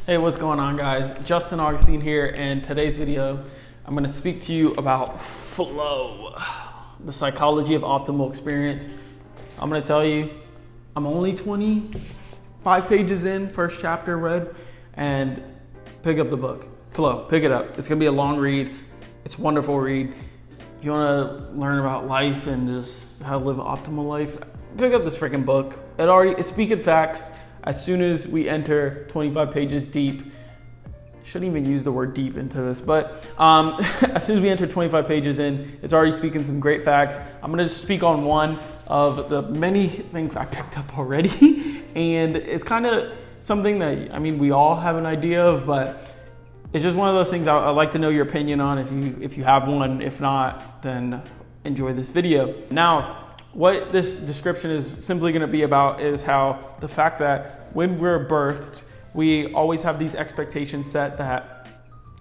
Hey, what's going on, guys? Justin Augustine here, and today's video, I'm going to speak to you about flow, the psychology of optimal experience. I'm going to tell you, I'm only 25 pages in, first chapter read, and pick up the book. Flow, pick it up. It's going to be a long read. It's a wonderful read. If you want to learn about life and just how to live an optimal life, pick up this freaking book. It's speaking facts. As soon as we enter 25 pages deep, shouldn't even use the word deep into this, but as soon as we enter 25 pages in, it's already speaking some great facts. I'm gonna just speak on one of the many things I picked up already. And it's kind of something that, we all have an idea of, but it's just one of those things I'd like to know your opinion on if you have one. If not, then enjoy this video. Now, what this description is simply going to be about is how the fact that when we're birthed, we always have these expectations set that,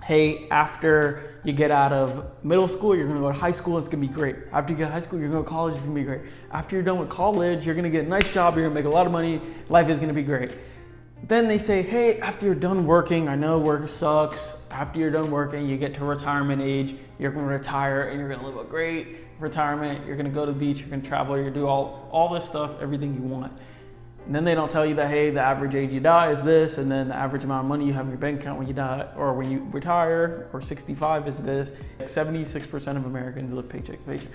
hey, after you get out of middle school, you're going to go to high school, it's going to be great. After you get to high school, you're going to go to college, it's going to be great. After you're done with college, you're going to get a nice job, you're going to make a lot of money, life is going to be great. Then they say, hey, after you're done working, I know work sucks. After you're done working, you get to retirement age, you're going to retire and you're going to live a great retirement. You're going to go to the beach, you're going to travel, you're going to do all this stuff, everything you want. And then they don't tell you that, hey, the average age you die is this, and then the average amount of money you have in your bank account when you die, or when you retire, or 65 is this. 76% of Americans live paycheck to paycheck.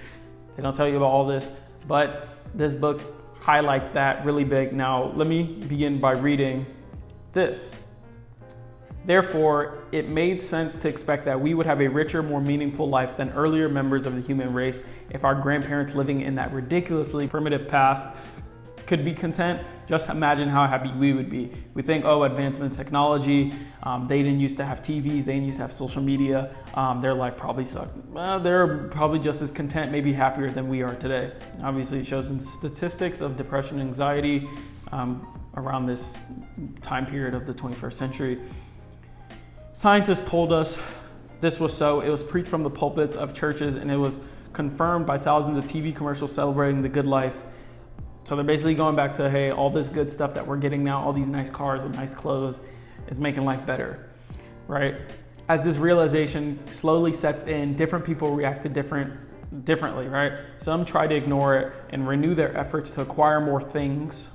They don't tell you about all this, but this book highlights that really big. Now, let me begin by reading this. Therefore, it made sense to expect that we would have a richer, more meaningful life than earlier members of the human race if our grandparents living in that ridiculously primitive past could be content. Just imagine how happy we would be. We think, oh, advancement in technology, they didn't used to have TVs, they didn't used to have social media, their life probably sucked. Well, they're probably just as content, maybe happier than we are today. Obviously, it shows in the statistics of depression and anxiety around this time period of the 21st century. Scientists told us this was so. It was preached from the pulpits of churches, and it was confirmed by thousands of TV commercials celebrating the good life. So they're basically going back to, hey, all this good stuff that we're getting now, all these nice cars and nice clothes, is making life better, right? As this realization slowly sets in, different people react to differently, right? Some try to ignore it and renew their efforts to acquire more things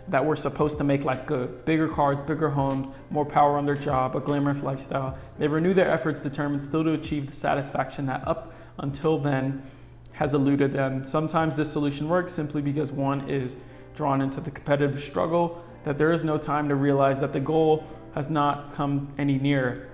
that were supposed to make life good. Bigger cars, bigger homes, more power on their job, a glamorous lifestyle. They renew their efforts determined still to achieve the satisfaction that up until then has eluded them. Sometimes this solution works simply because one is drawn into the competitive struggle, that there is no time to realize that the goal has not come any nearer.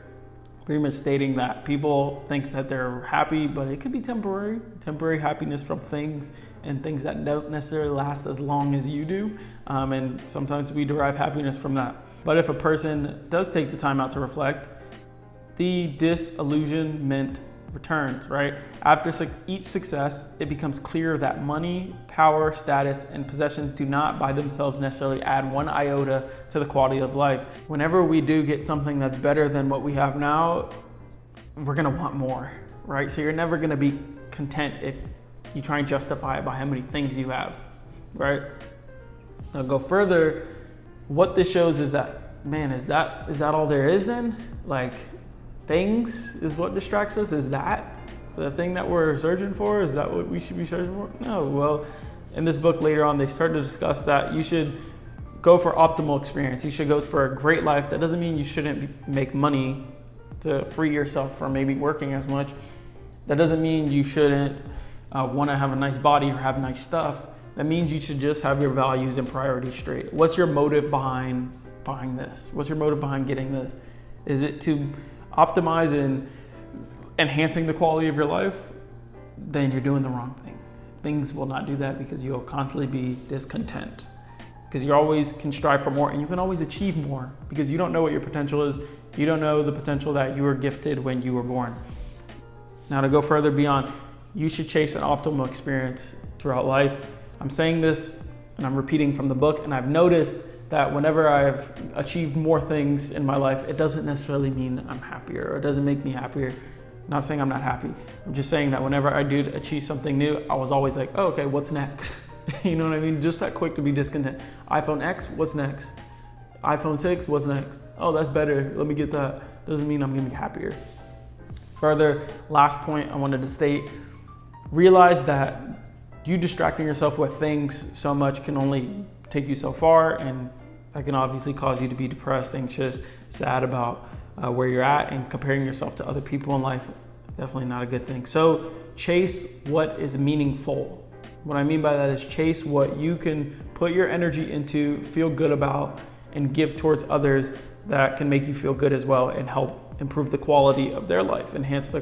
Pretty much stating that people think that they're happy, but it could be temporary happiness from things and things that don't necessarily last as long as you do. And sometimes we derive happiness from that. But if a person does take the time out to reflect, the disillusionment returns, right? After each success, it becomes clear that money, power, status, and possessions do not by themselves necessarily add one iota to the quality of life. Whenever we do get something that's better than what we have now, we're gonna want more, right? So you're never gonna be content if you try and justify it by how many things you have, right? Now go further, what this shows is that, man, is that all there is then? Like, things is what distracts us? Is that the thing that we're searching for? Is that what we should be searching for? No. Well, in this book later on, they start to discuss that you should go for optimal experience. You should go for a great life. That doesn't mean you shouldn't make money to free yourself from maybe working as much. That doesn't mean you shouldn't want to have a nice body or have nice stuff. That means you should just have your values and priorities straight. What's your motive behind buying this? What's your motive behind getting this? Is it to optimize in enhancing the quality of your life? Then you're doing the wrong thing. Things will not do that because you'll constantly be discontent. Because you always can strive for more and you can always achieve more because you don't know what your potential is. You don't know the potential that you were gifted when you were born. Now, to go further beyond, you should chase an optimal experience throughout life. I'm saying this and I'm repeating from the book, and I've noticed that whenever I've achieved more things in my life, it doesn't necessarily mean I'm happier or it doesn't make me happier. I'm not saying I'm not happy. I'm just saying that whenever I do achieve something new, I was always like, oh, okay, what's next? You know what I mean? Just that quick to be discontent. iPhone X, what's next? iPhone 6, what's next? Oh, that's better, let me get that. Doesn't mean I'm gonna be happier. Further, last point I wanted to state, realize that you distracting yourself with things so much can only take you so far, and that can obviously cause you to be depressed, anxious, sad about where you're at, and comparing yourself to other people in life, definitely not a good thing. So chase what is meaningful. What I mean by that is chase what you can put your energy into, feel good about, and give towards others that can make you feel good as well and help improve the quality of their life, enhance the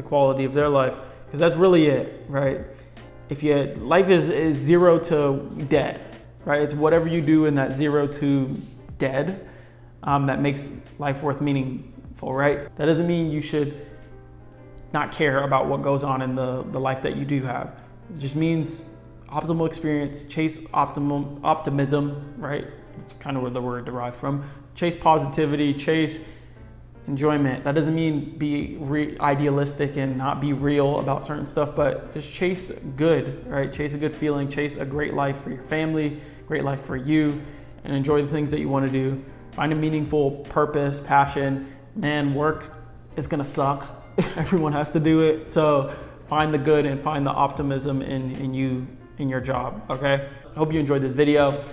quality of their life, because that's really it, right? If life is 0 to dead, right? It's whatever you do in that 0 to dead that makes life worth meaningful, right? That doesn't mean you should not care about what goes on in the life that you do have. It just means optimal experience, chase optimism, right? That's kind of where the word derived from. Chase positivity, chase enjoyment. That doesn't mean be idealistic and not be real about certain stuff, but just chase good, right? Chase a good feeling, chase a great life for your family, great life for you, and enjoy the things that you want to do. Find a meaningful purpose, passion. Man, work is gonna suck. Everyone has to do it. So find the good and find the optimism in you, in your job, okay? I hope you enjoyed this video.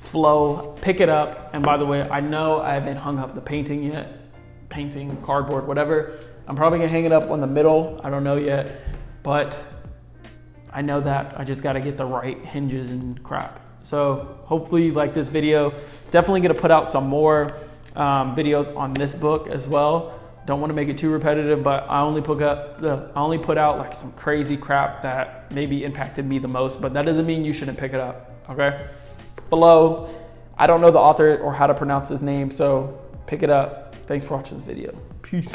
Flow, pick it up. And by the way, I know I haven't hung up the painting yet. Painting, cardboard, whatever. I'm probably gonna hang it up on the middle. I don't know yet, but I know that I just gotta get the right hinges and crap. So hopefully you like this video. Definitely gonna put out some more videos on this book as well. Don't want to make it too repetitive, but I only put out like some crazy crap that maybe impacted me the most, but that doesn't mean you shouldn't pick it up, okay? Below, I don't know the author or how to pronounce his name, so pick it up. Thanks for watching this video. Peace.